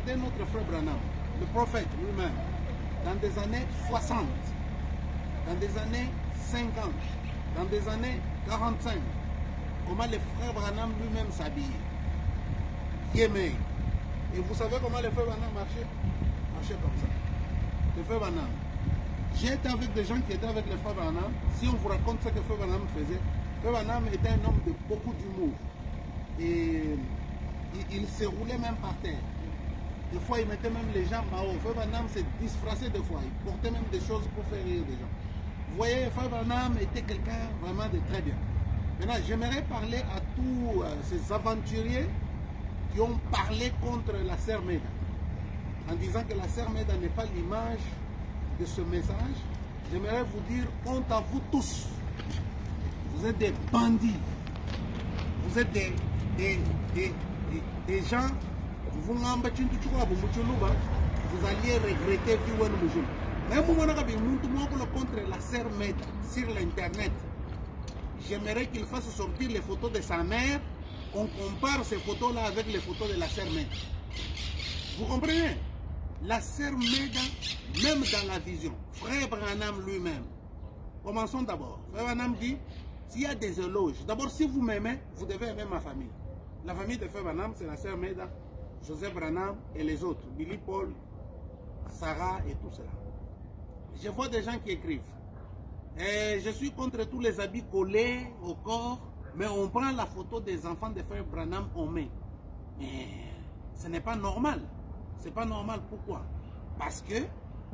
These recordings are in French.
de notre frère Branham, le prophète lui-même, dans des années 60, dans des années 50, dans des années 45, comment le frère Branham lui-même s'habillait. Yémé. Et vous savez comment le frère Branham marchait? Marchait comme ça. Le frère Branham. J'ai été avec des gens qui étaient avec le frère Branham. Si on vous raconte ce que le frère Branham faisait, le frère Branham était un homme de beaucoup d'humour. Et il se roulait même par terre. Des fois, il mettait même les jambes en haut. Le frère Branham se disfraçait des fois. Il portait même des choses pour faire rire des gens. Vous voyez, le frère Branham était quelqu'un vraiment de très bien. Maintenant, j'aimerais parler à tous ces aventuriers qui ont parlé contre la sœur Meda, en disant que la sœur Meda n'est pas l'image de ce message. J'aimerais vous dire, honte à vous tous. Vous êtes des bandits. Vous êtes des gens, vous alliez regretter même contre la sœur Meda sur l'internet. J'aimerais qu'il fasse sortir les photos de sa mère. On compare ces photos-là avec les photos de la sœur Meda. Vous comprenez? La sœur Meda, même dans la vision, frère Branham lui-même. Commençons d'abord. Frère Branham dit, s'il y a des éloges, d'abord si vous m'aimez, vous devez aimer ma famille. La famille de frère Branham, c'est la sœur Meda, Joseph Branham et les autres, Billy Paul, Sarah et tout cela. Je vois des gens qui écrivent. Et je suis contre tous les habits collés au corps, mais on prend la photo des enfants de frère Branham en main. Mais ce n'est pas normal. C'est pas normal. Pourquoi? Parce que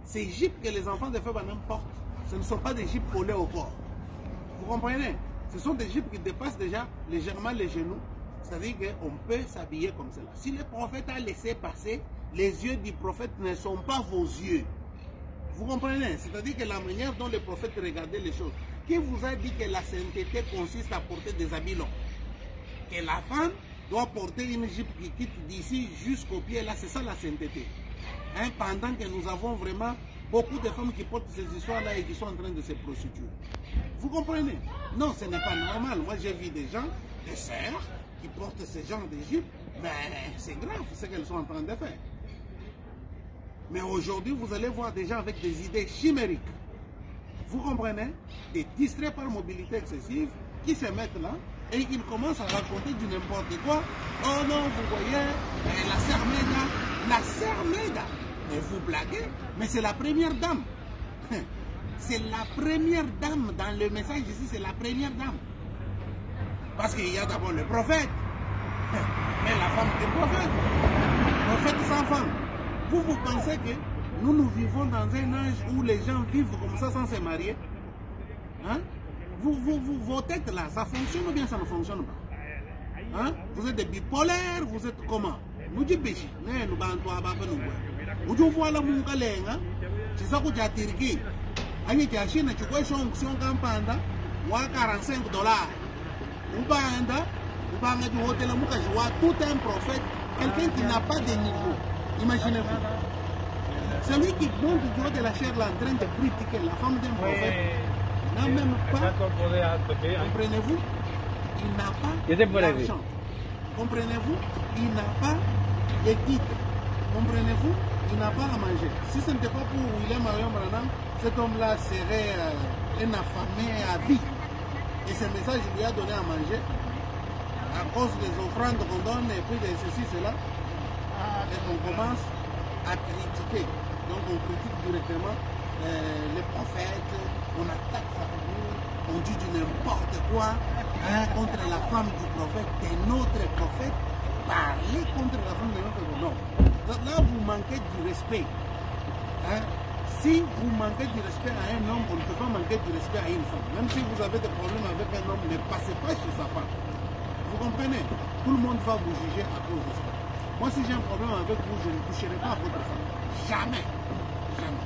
ces jupes que les enfants de frère Branham portent, ce ne sont pas des jupes collées au corps. Vous comprenez? Ce sont des jupes qui dépassent déjà légèrement les genoux. C'est-à-dire qu'on peut s'habiller comme cela. Si le prophète a laissé passer, les yeux du prophète ne sont pas vos yeux. Vous comprenez? C'est-à-dire que la manière dont le prophète regardait les choses. Qui vous a dit que la sainteté consiste à porter des habits longs? Que la femme doit porter une jupe qui quitte d'ici jusqu'au pied, là, c'est ça la sainteté. Hein? Pendant que nous avons vraiment beaucoup de femmes qui portent ces histoires-là et qui sont en train de se prostituer. Vous comprenez? Non, ce n'est pas normal. Moi, j'ai vu des gens, des sœurs, qui portent ce genre de jupe, mais c'est grave ce qu'elles sont en train de faire. Mais aujourd'hui, vous allez voir des gens avec des idées chimériques. Vous comprenez? Des distraits par mobilité excessive qui se mettent là et ils commencent à raconter du n'importe quoi. Oh non, vous voyez, la sœur Meda, la sœur Meda. Mais vous blaguez, mais c'est la première dame. C'est la première dame dans le message ici, c'est la première dame. Parce qu'il y a d'abord le prophète. Mais la femme du prophète. Prophète sans femme. Vous pensez que nous vivons dans un âge où les gens vivent comme ça sans se marier? Hein? Vos têtes là, ça fonctionne ou bien ça ne fonctionne pas? Hein? Vous êtes des bipolaires, vous êtes comment? Nous disons péché. Nous nous voilà mon galenga. C'est ça que tu as tiré. Ani tu as chine, tu vois son campanda, ou à $45. Ou banga du hôtel tout un prophète, quelqu'un qui n'a pas de niveau. Imaginez-vous. Celui qui monte du haut de la chair là en train de critiquer la femme d'un prophète n'a même pas, comprenez-vous, il n'a pas d'argent. Comprenez-vous, il n'a pas de titre. Comprenez-vous, il n'a pas à manger. Si ce n'était pas pour William Marion Branham, cet homme-là serait un affamé à vie. Et ce message lui a donné à manger à cause des offrandes qu'on donne et puis de ceci, cela. Et on commence à critiquer. Donc on critique directement les prophètes, on attaque sa famille, on dit du n'importe quoi contre la femme du prophète, de notre prophète. Parler contre la femme de notre prophète, non. Là vous manquez du respect. Hein? Si vous manquez du respect à un homme, on ne peut pas manquer du respect à une femme. Même si vous avez des problèmes avec un homme, ne passez pas chez sa femme. Vous comprenez? Tout le monde va vous juger à cause de ça. Moi, si j'ai un problème avec vous, je ne toucherai pas à votre femme. Jamais. Jamais.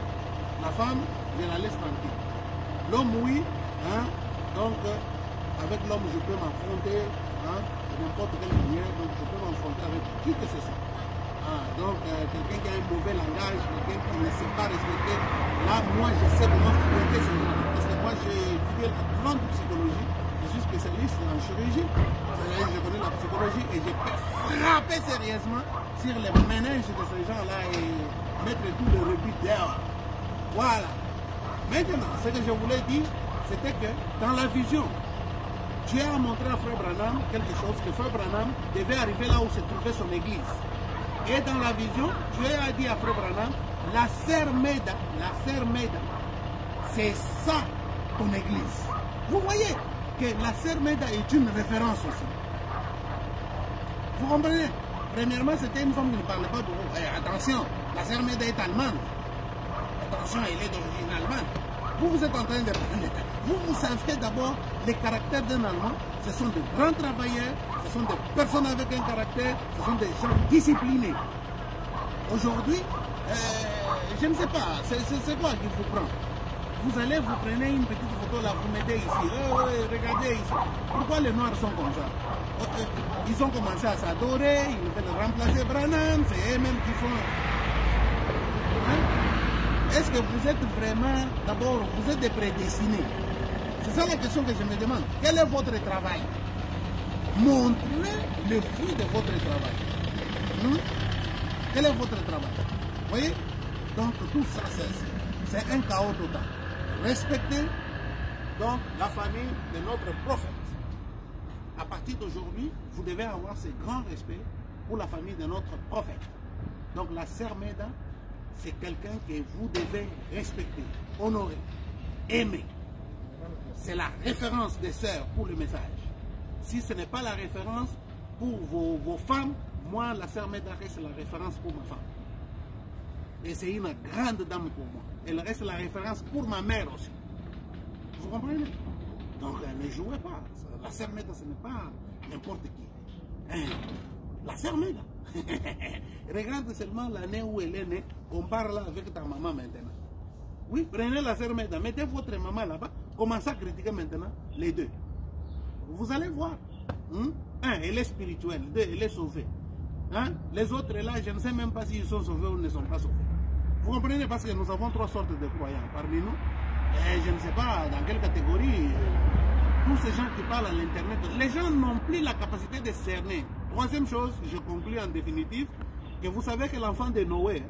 La femme, je la laisse tranquille. L'homme, oui. Hein? Donc, avec l'homme, je peux m'affronter de n'importe quelle manière. Donc, je peux m'affronter avec qui que ce soit. Donc, quelqu'un qui a un mauvais langage, quelqu'un qui ne sait pas respecter. Là, moi, je sais comment affronter ces gens. Parce que moi, j'ai étudié la grande psychologie. Je suis spécialiste en chirurgie. Je connais la psychologie et j'ai frappé sérieusement sur les méninges de ces gens-là et mettre tout le rebut dehors. Voilà. Maintenant, ce que je voulais dire, c'était que dans la vision, Dieu a montré à Frère Branham quelque chose, que Frère Branham devait arriver là où se trouvait son église. Et dans la vision, Dieu a dit à Frère Branham, la sœur Meda, c'est ça ton église. Vous voyez que la sœur Meda est une référence aussi. Vous comprenez? Premièrement, c'était une femme qui ne parlait pas de attention, la sœur Meda est allemande. Attention, elle est d'origine allemande. Vous êtes en train de prendre. Vous savez d'abord les caractères d'un Allemand. Ce sont de grands travailleurs, ce sont des personnes avec un caractère, ce sont des gens disciplinés. Aujourd'hui, je ne sais pas, c'est quoi qu'il vous prend? Vous allez, vous prenez une petite photo là, vous mettez ici. Regardez ici. Pourquoi les Noirs sont comme ça? Ils ont commencé à s'adorer, ils veulent remplacer Branham, c'est eux-mêmes qui font. Est-ce que vous êtes vraiment, d'abord, vous êtes des prédestinés? C'est ça la question que je me demande. Quel est votre travail? Montrez le fruit de votre travail. Quel est votre travail? Vous voyez? Donc tout ça, c'est un chaos total. Respectez donc la famille de notre prophète. À partir d'aujourd'hui, vous devez avoir ce grand respect pour la famille de notre prophète. Donc la sœur Meda, c'est quelqu'un que vous devez respecter, honorer, aimer. C'est la référence des sœurs pour le message. Si ce n'est pas la référence pour vos femmes, moi, la sœur Meda reste la référence pour ma femme. Et c'est une grande dame pour moi. Elle reste la référence pour ma mère aussi. Vous comprenez? Donc ne jouez pas. La sœur Meda, ce n'est pas n'importe qui. La sœur Meda. Regarde seulement l'année où elle est née. Compare-la avec ta maman maintenant. Oui, prenez la sœur Meda. Mettez votre maman là-bas. Commencez à critiquer maintenant les deux. Vous allez voir. Un, elle est spirituelle. Deux, elle est sauvée. Les autres là, je ne sais même pas s'ils sont sauvés ou ne sont pas sauvés. Vous comprenez? Parce que nous avons trois sortes de croyants parmi nous. Et je ne sais pas dans quelle catégorie. Tous ces gens qui parlent à l'internet, les gens n'ont plus la capacité de cerner. Troisième chose, je conclue en définitive, que vous savez que l'enfant de Noé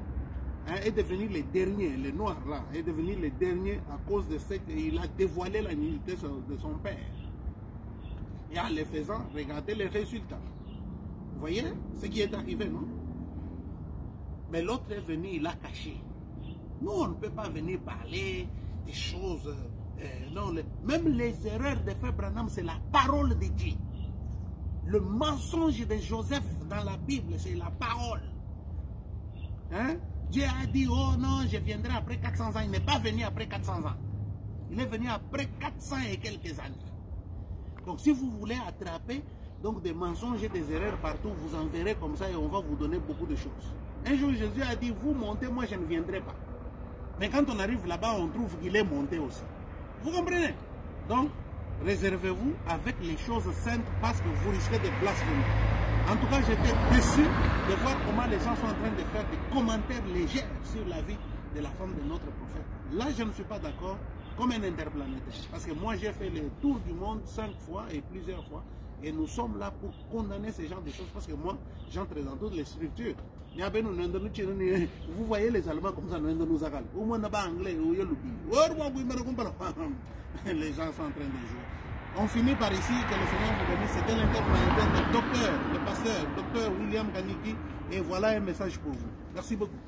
est devenu le dernier, le noir là, est devenu le dernier à cause de ce qu'il a dévoilé la nullité de son père. Et en le faisant, regardez les résultats. Vous voyez ce qui est arrivé, non? Mais l'autre est venu, il a caché. Nous, on ne peut pas venir parler des choses. Non, même les erreurs de Frère Branham, c'est la parole de Dieu. Le mensonge de Joseph dans la Bible, c'est la parole. Dieu a dit, oh non, je viendrai après 400 ans. Il n'est pas venu après 400 ans. Il est venu après 400 et quelques années. Donc si vous voulez attraper donc des mensonges et des erreurs partout, vous en verrez comme ça et on va vous donner beaucoup de choses. Un jour, Jésus a dit, vous montez, moi je ne viendrai pas. Mais quand on arrive là-bas, on trouve qu'il est monté aussi. Vous comprenez? Donc, réservez-vous avec les choses saintes parce que vous risquez de blasphémer. En tout cas, j'étais déçu de voir comment les gens sont en train de faire des commentaires légers sur la vie de la femme de notre prophète. Là, je ne suis pas d'accord comme un interplanétaire. Parce que moi, j'ai fait le tour du monde 5 fois et plusieurs fois. Et nous sommes là pour condamner ce genre de choses parce que moi, j'entre dans toutes les structures. Vous voyez les Allemands comme ça, nous agalent. Au moins, pas anglais, les gens sont en train de jouer. On finit par ici que le Seigneur vous bénisse. C'était l'interplanétaire, le docteur, le pasteur, docteur William Kaniki. Et voilà un message pour vous. Merci beaucoup.